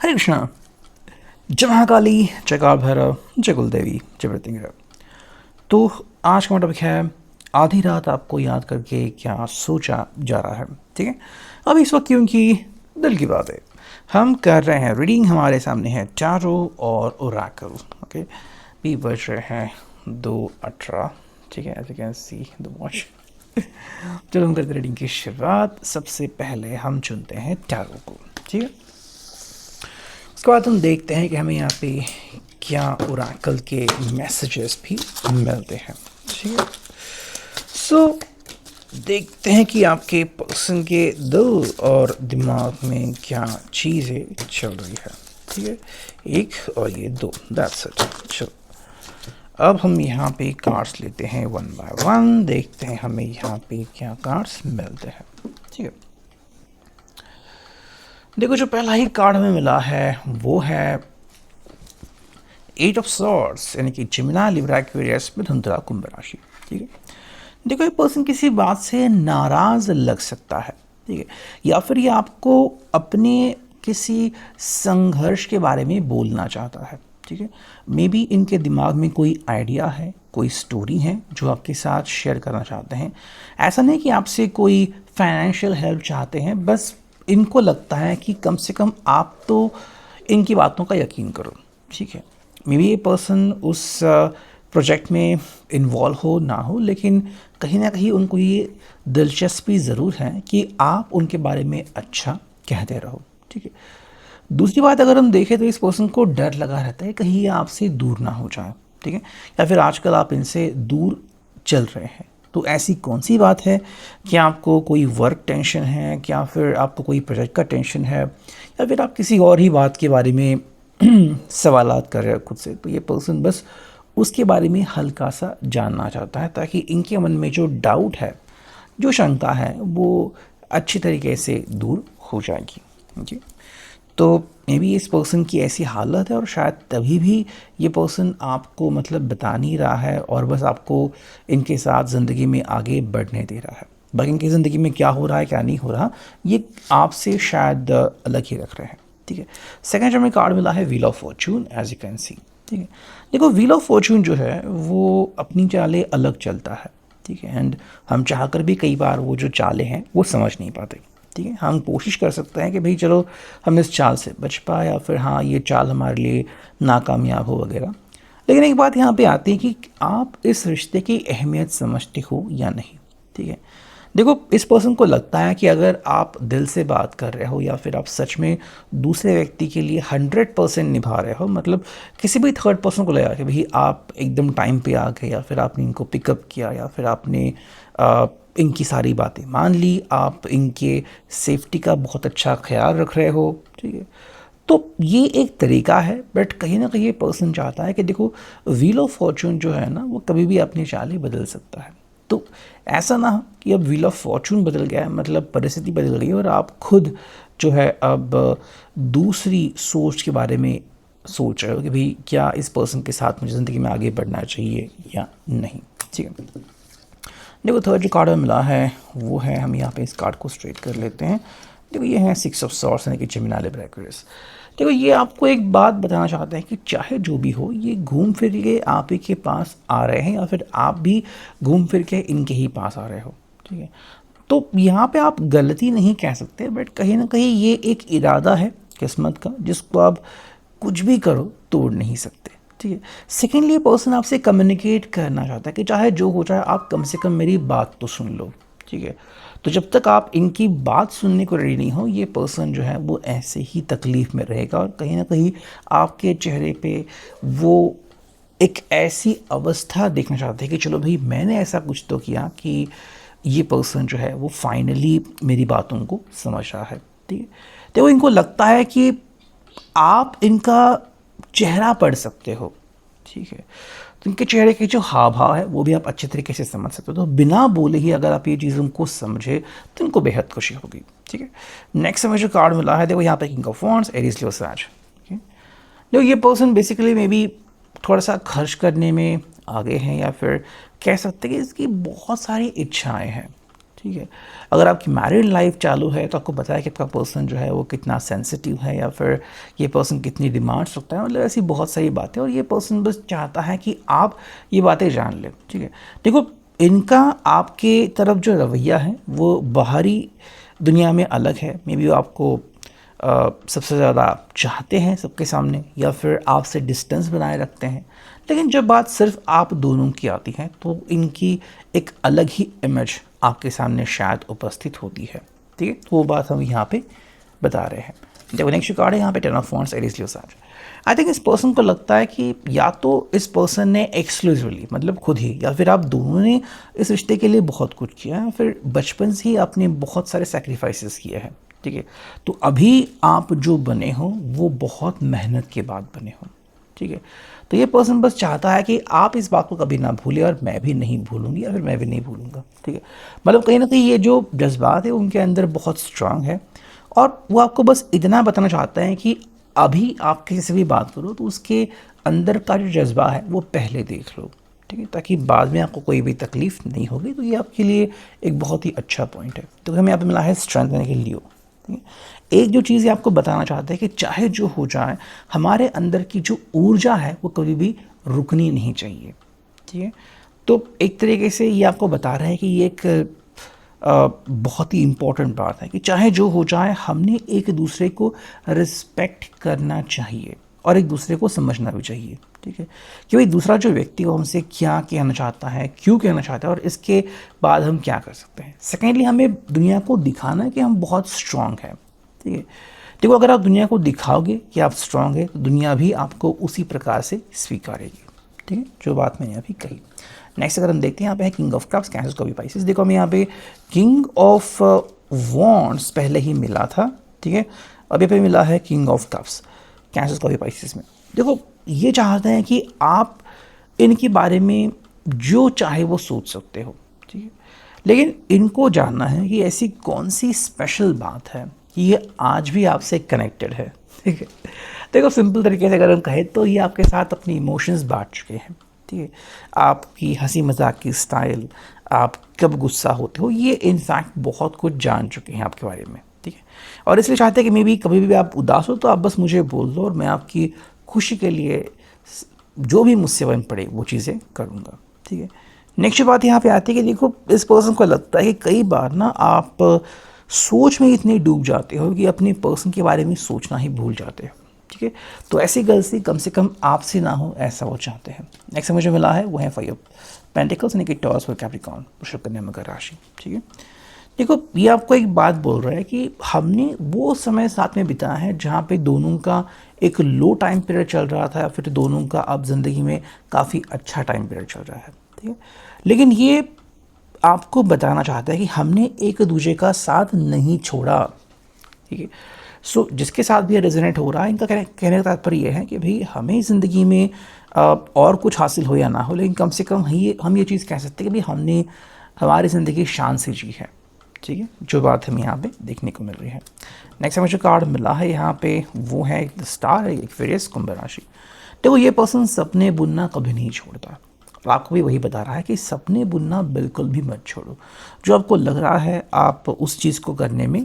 हरे कृष्णा। जय महाकाली, जय काल भैरव, जय कुलदेवी, जय वृतिंग। तो आज का टॉपिक है आधी रात आपको याद करके क्या सोचा जा रहा है। ठीक है, अब इस वक्त क्योंकि दिल की बात है, हम कर रहे हैं रीडिंग। हमारे सामने है टैरो और ओरेकल। ओके, भी बज रहे हैं 2:18। ठीक है, as you can see the watch. चलो हम करते रीडिंग की शुरुआत। सबसे पहले हम चुनते हैं टैरो को। ठीक है, उसके बाद हम देखते हैं कि हमें यहाँ पे क्या ओरेकल के मैसेजेस भी मिलते हैं। ठीक है, सो देखते हैं कि आपके पर्सन के दिल और दिमाग में क्या चीज़ें चल रही है। ठीक है, एक और ये दो, दैट्स इट। चलो अब हम यहाँ पे कार्ड्स लेते हैं वन बाय वन, देखते हैं हमें यहाँ पे क्या कार्ड्स मिलते हैं। ठीक है, देखो जो पहला ही कार्ड हमें मिला है वो है 8 ऑफ सॉर्ड्स, यानी कि जिमिनी, लिब्रा, एक्वेरियस, मिथुन, तुला, कुंभ राशि। ठीक है, देखो ये पर्सन किसी बात से नाराज लग सकता है। ठीक है, या फिर ये आपको अपने किसी संघर्ष के बारे में बोलना चाहता है। ठीक है, मे बी इनके दिमाग में कोई आइडिया है, कोई स्टोरी है जो आपके साथ शेयर करना चाहते हैं। ऐसा नहीं कि आपसे कोई फाइनेंशियल हेल्प चाहते हैं, बस इनको लगता है कि कम से कम आप तो इनकी बातों का यकीन करो। ठीक है, मे बी ये पर्सन उस प्रोजेक्ट में इन्वॉल्व हो ना हो, लेकिन कहीं ना कहीं उनको ये दिलचस्पी ज़रूर है कि आप उनके बारे में अच्छा कहते रहो। ठीक है, दूसरी बात अगर हम देखें तो इस पर्सन को डर लगा रहता है कहीं ये आपसे दूर ना हो जाए। ठीक है, या फिर आजकल आप इनसे दूर चल रहे हैं। तो ऐसी कौन सी बात है कि आपको कोई वर्क टेंशन है, क्या फिर आपको कोई प्रोजेक्ट का टेंशन है, या फिर आप किसी और ही बात के बारे में सवालात कर रहे हो खुद से। तो ये पर्सन बस उसके बारे में हल्का सा जानना चाहता है ताकि इनके मन में जो डाउट है, जो शंका है, वो अच्छी तरीके से दूर हो जाएगी। जी, तो मे बी इस पर्सन की ऐसी हालत है और शायद तभी भी ये पर्सन आपको मतलब बता नहीं रहा है और बस आपको इनके साथ ज़िंदगी में आगे बढ़ने दे रहा है। बाकी इनकी ज़िंदगी में क्या हो रहा है क्या नहीं हो रहा, ये आपसे शायद अलग ही रख रहे हैं। ठीक है, सेकंड जो हमें कार्ड मिला है wheel of fortune, as you can see. ठीक है, देखो व्हील ऑफ फॉर्चून जो है वो अपनी चालें अलग चलता है। ठीक है, एंड हम चाहकर भी कई बार वो जो चालें हैं वो समझ नहीं पाते। ठीक है, हम कोशिश कर सकते हैं कि भाई चलो हम इस चाल से बच पाए, या फिर हाँ ये चाल हमारे लिए नाकामयाब हो वगैरह। लेकिन एक बात यहाँ पे आती है कि आप इस रिश्ते की अहमियत समझते हो या नहीं। ठीक है, देखो इस पर्सन को लगता है कि अगर आप दिल से बात कर रहे हो या फिर आप सच में दूसरे व्यक्ति के लिए 100% निभा रहे हो, मतलब किसी भी थर्ड पर्सन को लगा कि भाई आप एकदम टाइम पे आ गए, या फिर आपने इनको पिकअप किया, या फिर आपने इनकी सारी बातें मान ली, आप इनके सेफ्टी का बहुत अच्छा ख्याल रख रहे हो। ठीक है, तो ये एक तरीका है, बट कहीं ना कहीं ये पर्सन चाहता है कि देखो व्हील ऑफ फॉर्चून जो है ना वो कभी भी अपनी चालें बदल सकता है। तो ऐसा ना हो कि अब व्हील ऑफ फॉर्चून बदल गया है, मतलब परिस्थिति बदल गई है और आप खुद जो है अब दूसरी सोच के बारे में सोच रहे हो कि भाई क्या इस पर्सन के साथ मुझे ज़िंदगी में आगे बढ़ना चाहिए या नहीं। ठीक है, देखो थर्ड जो कार्ड हमें मिला है वो है, हम यहाँ पे इस कार्ड को स्ट्रेट कर लेते हैं। देखो ये है 6 ऑफ सॉर्ड्स, यानी कि जिमिनी, लिब्रा, एक्वेरियस। देखो ये आपको एक बात बताना चाहते हैं कि चाहे जो भी हो ये घूम फिर के आप ही के पास आ रहे हैं, या फिर आप भी घूम फिर के इनके ही पास आ रहे हो। ठीक है, तो यहाँ पे आप गलती नहीं कह सकते, बट कहीं ना कहीं ये एक इरादा है किस्मत का जिसको आप कुछ भी करो तोड़ नहीं सकते। ठीक है, सेकेंडली पर्सन आपसे कम्युनिकेट करना चाहता है कि चाहे जो हो जाए आप कम से कम मेरी बात तो सुन लो। ठीक है, तो जब तक आप इनकी बात सुनने को रेडी नहीं हो, ये पर्सन जो है वो ऐसे ही तकलीफ़ में रहेगा और कहीं ना कहीं आपके चेहरे पे वो एक ऐसी अवस्था देखना चाहते हैं कि चलो भाई मैंने ऐसा कुछ तो किया कि ये पर्सन जो है वो फाइनली मेरी बातों को समझ रहा है। ठीक है, तो इनको लगता है कि आप इनका चेहरा पढ़ सकते हो। ठीक है, तो इनके चेहरे के जो हाव भाव है वो भी आप अच्छे तरीके से समझ सकते हो। तो बिना बोले ही अगर आप ये चीज़ उनको समझे तो इनको बेहद खुशी होगी। ठीक है, नेक्स्ट हमें जो कार्ड मिला है देखो यहाँ पे किंग ऑफ वॉन्ड्स, एरीज, लियो, सैज। देखो ये पर्सन बेसिकली मे बी थोड़ा सा खर्च करने में आगे हैं, या फिर कह सकते हैं कि इसकी बहुत सारी इच्छाएं हैं। ठीक है। अगर आपकी मैरिड लाइफ चालू है तो आपको पता है कि आपका पर्सन जो है वो कितना सेंसिटिव है, या फिर ये पर्सन कितनी डिमांड्स रखता है, मतलब ऐसी बहुत सारी बातें, और ये पर्सन बस चाहता है कि आप ये बातें जान लें, ठीक है। देखो, इनका आपके तरफ जो रवैया है वो बाहरी दुनिया में अलग है। मे बी वो आपको सबसे ज़्यादा चाहते हैं सबके सामने, या फिर आपसे डिस्टेंस बनाए रखते हैं, लेकिन जब बात सिर्फ आप दोनों की आती है तो इनकी एक अलग ही इमेज आपके सामने शायद उपस्थित होती है, ठीक है। तो वो बात हम यहाँ पे बता रहे हैं। देखो नेक्स्ट कार्ड है यहाँ पे 10 ऑफ वांड्स, एरीज लियो साज। आई थिंक इस पर्सन को लगता है कि या तो इस पर्सन ने एक्सक्लूसिवली, मतलब खुद ही, या फिर आप दोनों ने इस रिश्ते के लिए बहुत कुछ किया है, फिर बचपन से ही आपने बहुत सारे सेक्रीफाइसेस किए हैं, ठीक है। तो अभी आप जो बने हो वो बहुत मेहनत के बाद बने हो, ठीक है। तो ये पर्सन बस चाहता है कि आप इस बात को कभी ना भूलें, और मैं भी नहीं भूलूंगी, या फिर मैं भी नहीं भूलूंगा, ठीक है। मतलब कहीं ना कहीं ये जो जज्बात है उनके अंदर बहुत स्ट्रांग है, और वो आपको बस इतना बताना चाहता है कि अभी आप किसी से भी बात करो तो उसके अंदर का जो जज्बा है वो पहले देख लो, ठीक है, ताकि बाद में आपको कोई भी तकलीफ नहीं होगी। तो ये आपके लिए एक बहुत ही अच्छा पॉइंट है। तो हमें यहाँ पे मिला है स्ट्रेंथ यानी कि लियो, ठीक है। एक जो चीज़ आपको बताना चाहते हैं कि चाहे जो हो जाए, हमारे अंदर की जो ऊर्जा है वो कभी भी रुकनी नहीं चाहिए, ठीक है। तो एक तरीके से ये आपको बता रहे हैं कि ये एक बहुत ही इम्पोर्टेंट बात है कि चाहे जो हो जाए हमने एक दूसरे को रिस्पेक्ट करना चाहिए, और एक दूसरे को समझना भी चाहिए, ठीक है, कि भाई दूसरा जो व्यक्ति वो हमसे क्या कहना चाहता है, क्यों कहना चाहता है, और इसके बाद हम क्या कर सकते हैं। सेकेंडली, हमें दुनिया को दिखाना है कि हम बहुत स्ट्रांग हैं, ठीक है। देखो, अगर आप दुनिया को दिखाओगे कि आप स्ट्रांग है तो दुनिया भी आपको उसी प्रकार से स्वीकारेगी, ठीक है, जो बात मैंने अभी कही। नेक्स्ट अगर हम देखते हैं यहाँ पे है किंग ऑफ कप्स, कैंसर का भी पाइसेस। देखो हमें यहाँ पे किंग ऑफ वॉन्ड्स पहले ही मिला था, ठीक है, अभी पे मिला है किंग ऑफ कप्स, कैंसर का भी पाइसेस में। देखो, ये चाहते हैं कि आप इनके बारे में जो चाहे वो सोच सकते हो, ठीक है, लेकिन इनको जानना है कि ऐसी कौन सी स्पेशल बात है कि ये आज भी आपसे कनेक्टेड है, ठीक है। देखो, सिंपल तरीके से अगर हम कहें तो ये आपके साथ अपनी इमोशंस बांट चुके हैं, ठीक है। आपकी हंसी मजाक की स्टाइल, आप कब गुस्सा होते हो, ये इनफैक्ट बहुत कुछ जान चुके हैं आपके बारे में, ठीक है। और इसलिए चाहते हैं कि मे बी कभी भी आप उदास हो तो आप बस मुझे बोल दो, और मैं आपकी खुशी के लिए जो भी मुझसे बन पड़े वो चीज़ें करूँगा, ठीक है। नेक्स्ट बात यहाँ पे आती है कि देखो, इस पर्सन को लगता है कि कई बार ना आप सोच में इतने डूब जाते हो कि अपने पर्सन के बारे में सोचना ही भूल जाते हो, ठीक है। तो ऐसी गलती कम से कम आपसे ना हो, ऐसा वो चाहते हैं। नेक्स्ट मुझे मिला है वो है 5 ऑफ पेंटिकल्स यानी कि टॉस फॉर कैप्रिकॉर्न, वृषभ कन्या मकर राशि, ठीक है। देखो, ये आपको एक बात बोल रहा है कि हमने वो समय साथ में बिताया है जहाँ पे दोनों का एक लो टाइम पीरियड चल रहा था, या फिर दोनों का अब ज़िंदगी में काफ़ी अच्छा टाइम पीरियड चल रहा है, ठीक है। लेकिन ये आपको बताना चाहता है कि हमने एक दूसरे का साथ नहीं छोड़ा, ठीक है। सो जिसके साथ भी रेजोनेट हो रहा है, इनका कहने का तात्पर्य ये है कि भाई हमें ज़िंदगी में और कुछ हासिल हो या ना हो, लेकिन कम से कम हम ये चीज़ कह सकते हैं कि भाई हमने हमारी ज़िंदगी शान से जी है, ठीक है, जो बात हमें यहाँ पे देखने को मिल रही है। नेक्स्ट हमें जो कार्ड मिला है यहाँ पे वो है एक स्टार है, एक फेरियस कुंभ राशि। देखो, ये पर्सन सपने बुनना कभी नहीं छोड़ता, और आपको भी वही बता रहा है कि सपने बुनना बिल्कुल भी मत छोड़ो। जो आपको लग रहा है आप उस चीज़ को करने में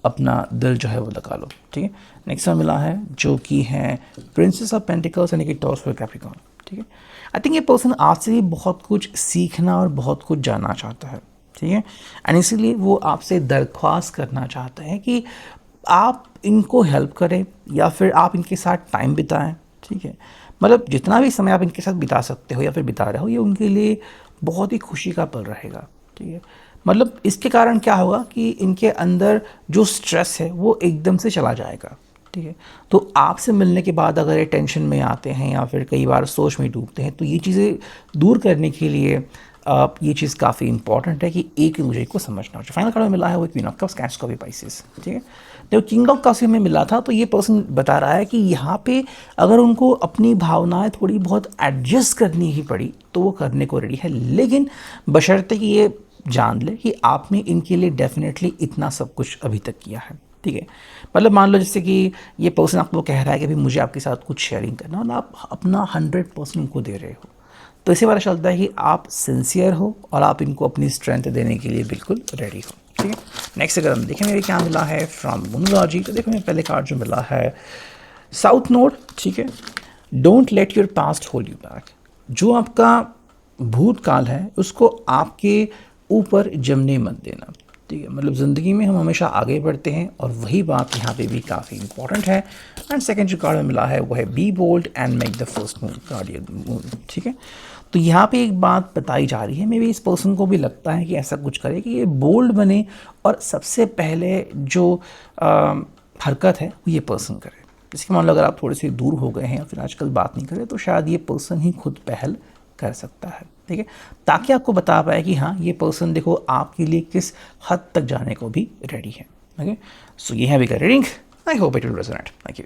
अपना दिल जो है वो लगा लो, ठीक है। नेक्स्ट में मिला है जो कि है प्रिंसेस ऑफ पेंटिकल्स यानी कि टॉस फॉर कैप्रिकॉर्न, ठीक है। आई थिंक ये पर्सन आपसे भी बहुत कुछ सीखना और बहुत कुछ जानना चाहता है, ठीक है, एंड इसीलिए वो आपसे दरख्वास्त करना चाहता है कि आप इनको हेल्प करें या फिर आप इनके साथ टाइम बिताएं, ठीक है। मतलब जितना भी समय आप इनके साथ बिता सकते हो या फिर बिता रहे हो, ये उनके लिए बहुत ही खुशी का पल रहेगा, ठीक है। मतलब इसके कारण क्या होगा कि इनके अंदर जो स्ट्रेस है वो एकदम से चला जाएगा, ठीक है। तो आपसे मिलने के बाद अगर ये टेंशन में आते हैं या फिर कई बार सोच में डूबते हैं, तो ये चीज़ें दूर करने के लिए ये चीज़ काफ़ी इंपॉर्टेंट है कि एक दूसरे को समझना। जो फाइनल कार्ड में मिला है वो क्वीन ऑफ कप्स, कैश का भी पाइसेस, ठीक है। जब किंग ऑफ कप्स में मिला था तो ये पर्सन बता रहा है कि यहाँ पे अगर उनको अपनी भावनाएं थोड़ी बहुत एडजस्ट करनी ही पड़ी तो वो करने को रेडी है, लेकिन बशर्ते कि ये जान ले कि आपने इनके लिए डेफिनेटली इतना सब कुछ अभी तक किया है, ठीक है। मतलब मान लो जैसे कि ये पर्सन आपको कह रहा है कि भाई मुझे आपके साथ कुछ शेयरिंग करना, और आप अपना 100% उनको दे रहे हो, तो इससे पता चलता है कि आप सिंसियर हो और आप इनको अपनी स्ट्रेंथ देने के लिए बिल्कुल रेडी हो। ठीक है, नेक्स्ट अगर हम देखें मेरे क्या मिला है फ्रॉम मोनोलॉजी, तो देखो मेरे पहले कार्ड जो मिला है साउथ नोड। ठीक है, don't let your past hold you back. जो आपका भूतकाल है उसको आपके ऊपर जमने मत देना। ठीक है, मतलब ज़िंदगी में हम हमेशा आगे बढ़ते हैं और वही बात यहाँ पे भी काफ़ी इंपॉर्टेंट है। एंड सेकंड जो कार्ड में मिला है वो है be bold and make the first move guardian move. ठीक है, तो यहाँ पे एक बात बताई जा रही है, मे बी इस पर्सन को भी लगता है कि ऐसा कुछ करे कि ये बोल्ड बने और सबसे पहले जो हरकत है वो ये पर्सन करे। इसके मान लो अगर आप थोड़े से दूर हो गए हैं या फिर आजकल बात नहीं करें तो शायद ये पर्सन ही खुद पहल कर सकता है। ठीक है, ताकि आपको बता पाए कि हाँ ये पर्सन देखो आपके लिए किस हद तक जाने को भी रेडी है। ओके, सो ये है अभी का reading. I hope it will resonate. Thank you.